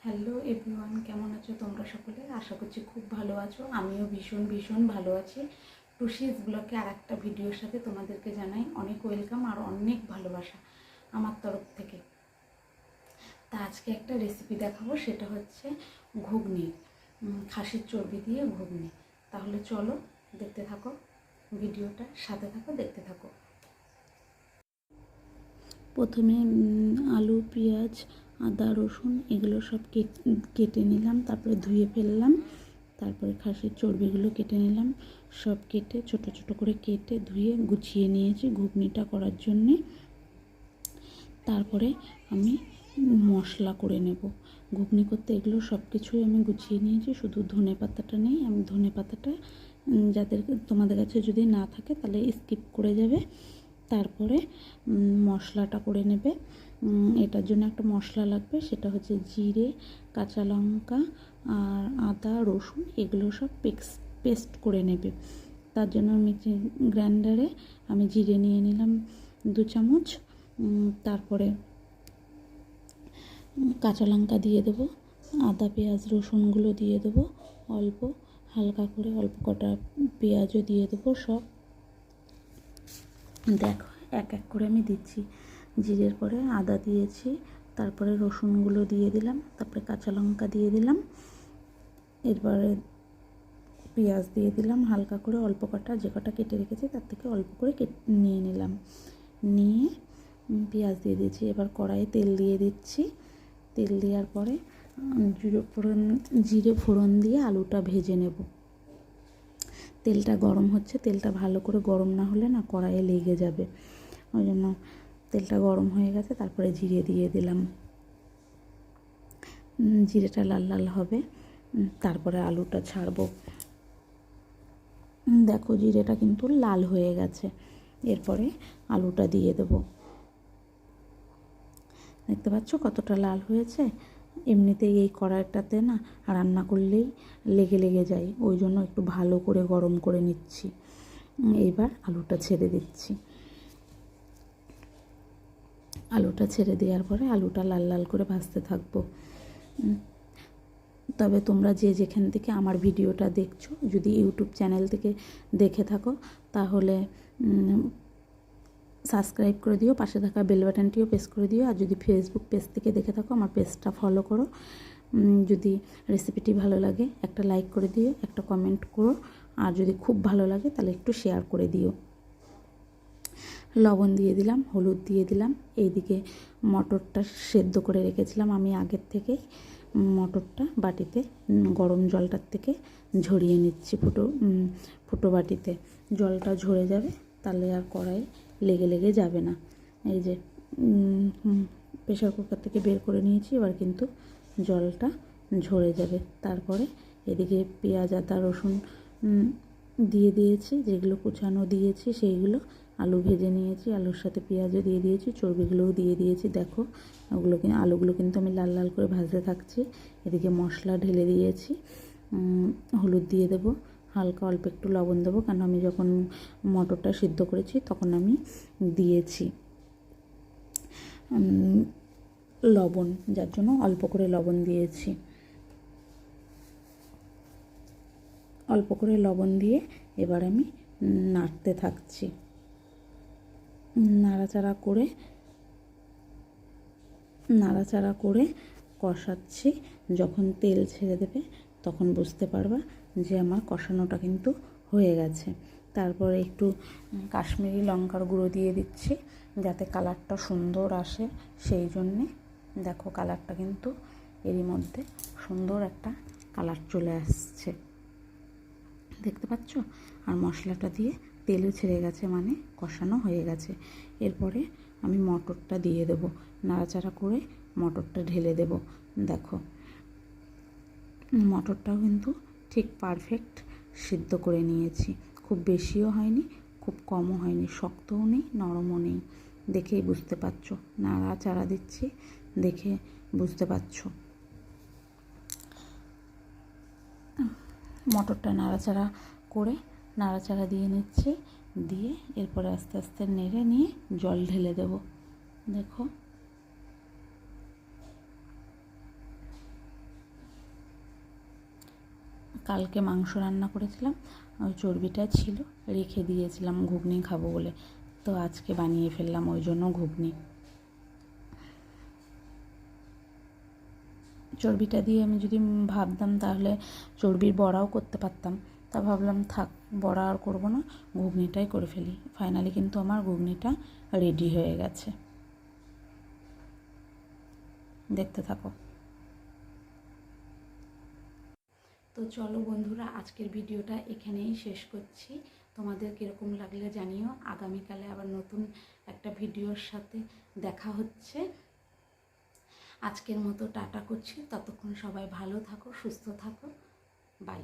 Hello everyone, কেমন আছো তোমরা সকলে? আশা করছি খুব ভালো আছো। আমিও ভীষণ ভালো আছি। টুসিস ব্লগে আর একটা ভিডিওর সাথে তোমাদেরকে জানাই অনেক ওয়েলকাম আর অনেক ভালোবাসা আমার তরফ থেকে। তা আজকে একটা রেসিপি দেখাবো, সেটা হচ্ছে ঘুগনি, খাসির চর্বি দিয়ে ঘুগনি। তাহলে চলো দেখতে থাকো ভিডিওটা, সাথে থাকো, দেখতে থাকো। প্রথমে আলু, পেঁয়াজ, আদা, রসুন এগুলো সব কেটে নিলাম, তারপরে ধুয়ে ফেললাম। তারপরে খাসির চর্বিগুলো কেটে নিলাম, সব কেটে ছোট ছোট করে কেটে ধুয়ে গুছিয়ে নিয়েছি ঘুগনিটা করার জন্যে। তারপরে আমি মশলা করে নেব ঘুগনি করতে। এগুলো সব কিছুই আমি গুছিয়ে নিয়েছি, শুধু ধনে পাতাটা নেই। আমি ধনে পাতাটা যাদের তোমাদের কাছে যদি না থাকে তাহলে স্কিপ করে যাবে। তারপরে মশলাটা করে নেবে। এটার জন্য একটা মশলা লাগবে, সেটা হচ্ছে জিরে, কাঁচা লঙ্কা আর আদা, রসুন এগুলো সব পেস্ট করে নেবে। তার জন্য গ্রাইন্ডারে আমি জিরে নিয়ে নিলাম 2 চামচ। তারপরে কাঁচা লঙ্কা দিয়ে দেবো, আদা, পেঁয়াজ, রসুনগুলো দিয়ে দেবো অল্প হালকা করে, অল্প কটা পেঁয়াজও দিয়ে দেবো। সব দেখো এক এক করে আমি দিচ্ছি। জিরের পরে আদা দিয়েছি, তারপরে রসুনগুলো দিয়ে দিলাম, তারপরে কাঁচা লঙ্কা দিয়ে দিলাম, এরপরে পেঁয়াজ দিয়ে দিলাম হালকা করে, অল্প কটা, যে কটা কেটে রেখেছি তার থেকে অল্প করে নিয়ে নিলাম। নিয়ে পেঁয়াজ দিয়ে দিয়েছি। এবার কড়াইয়ে তেল দিয়ে দিচ্ছি। তেল দেওয়ার পরে জিরে ফোড়ন দিয়ে আলুটা ভেজে নেব। তেলটা গরম হচ্ছে, তেলটা ভালো করে গরম না হলে না কড়াইয়ে লেগে যাবে, ওই জন্য তেলটা গরম হয়ে গেছে। তারপরে জিরে দিয়ে দিলাম, জিরেটা লাল লাল হবে, তারপরে আলুটা ছাড়বো। দেখো জিরেটা কিন্তু লাল হয়ে গেছে। এরপরে আলুটা দিয়ে দেবো। দেখতে পাচ্ছ কতটা লাল হয়েছে। এমনিতেই এই কড়াইটাতে না রান্না করলেই লেগে যায়, ওই জন্য একটু ভালো করে গরম করে নিচ্ছি। এইবার আলুটা ছেড়ে দিচ্ছি। আলুটা ছেড়ে দেওয়ার পরে আলুটা লাল লাল করে ভাজতে থাকবো। তবে তোমরা যে যেখান থেকে আমার ভিডিওটা দেখছো, যদি ইউটিউব চ্যানেল থেকে দেখে থাকো তাহলে সাবস্ক্রাইব করে দিও, পাশে থাকা বেল বাটনটিও প্রেস করে দিও। আর যদি ফেসবুক পেজ থেকে দেখে থাকো আমার পেজটা ফলো করো। যদি রেসিপিটি ভালো লাগে একটা লাইক করে দিও, একটা কমেন্ট করো, আর যদি খুব ভালো লাগে তাহলে একটু শেয়ার করে দিও। লবণ দিয়ে দিলাম, হলুদ দিয়ে দিলাম। এইদিকে মটরটা সেদ্ধ করে রেখেছিলাম আমি আগের থেকেই। মটরটা বাটিতে গরম জলটার থেকে ঝরিয়ে নিচ্ছি, ফুটো বাটিতে। জলটা ঝরে যাবে, তাহলে আর কড়াই লেগে যাবে না। এই যে প্রেশার কুকার থেকে বের করে নিয়েছি, এবার কিন্তু জলটা ঝরে যাবে। তারপরে এদিকে পেঁয়াজ, আদা, রসুন দিয়ে দিয়েছি, যেগুলো কুচানো দিয়েছি সেইগুলো। আলু ভেজে নিয়েছি, আলুর সাথে পেঁয়াজও দিয়ে দিয়েছি, চর্বিগুলোও দিয়ে দিয়েছি। দেখো আলুগুলো কিন্তু আমি লাল লাল করে ভাজতে থাকছি। এদিকে মশলা ঢেলে দিয়েছি, হলুদ দিয়ে দেবো, হালকা অল্প একটু লবণ দেবো, কারণ আমি যখন মটরটা সিদ্ধ করেছি তখন আমি দিয়েছি লবণ, যার জন্য অল্প করে লবণ দিয়েছি। অল্প করে লবণ দিয়ে এবার আমি নাড়তে থাকছি। নাড়াচাড়া করে কষাচ্ছি। যখন তেল ছেড়ে দেবে তখন বুঝতে পারবা যে আমার কষানোটা কিন্তু হয়ে গেছে। তারপরে একটু কাশ্মীরি লঙ্কার গুঁড়ো দিয়ে দিচ্ছি, যাতে কালারটা সুন্দর আসে সেই জন্যে। দেখো কালারটা কিন্তু এরই মধ্যে সুন্দর একটা কালার চলে আসছে, দেখতে পাচ্ছ। আর মশলাটা দিয়ে তেলও ছেড়ে গেছে, মানে কষানো হয়ে গেছে। এরপরে আমি মটরটা দিয়ে দেবো, নাড়াচাড়া করে মটরটা ঢেলে দেব। দেখো মটরটাও কিন্তু ঠিক পারফেক্ট সিদ্ধ করে নিয়েছি, খুব বেশিও হয়নি, খুব কমও হয়নি, শক্তও নেই, নরমও নেই। দেখেই বুঝতে পারছো, নাড়াচাড়া দিচ্ছি, দেখে বুঝতে পারছো। মটরটা নাড়াচাড়া দিয়ে নিচ্ছি, দিয়ে এরপরে আস্তে আস্তে নেড়ে নিয়ে জল ঢেলে দেব। দেখো কালকে মাংস রান্না করেছিলাম, ওই চর্বিটা ছিল, রেখে দিয়েছিলাম ঘুগনি খাবো বলে, তো আজকে বানিয়ে ফেললাম ওই জন্য ঘুগনি। চর্বিটা দিয়ে আমি যদি ভাবতাম তাহলে চর্বির বড়াও করতে পারতাম, তা ভাবলাম থাক, বড়া আর করবো না, ঘুগনিটাই করে ফেলি। ফাইনালি কিন্তু আমার ঘুগনিটা রেডি হয়ে গেছে, দেখতে থাকো। তো চলো বন্ধুরা, আজকের ভিডিওটা এখানেই শেষ করছি। তোমাদের কীরকম লাগলে জানিও। আগামীকালে আবার নতুন একটা ভিডিওর সাথে দেখা হচ্ছে। আজকের মতো টাটা করছি, ততক্ষণ সবাই ভালো থাকো, সুস্থ থাকো, বাই।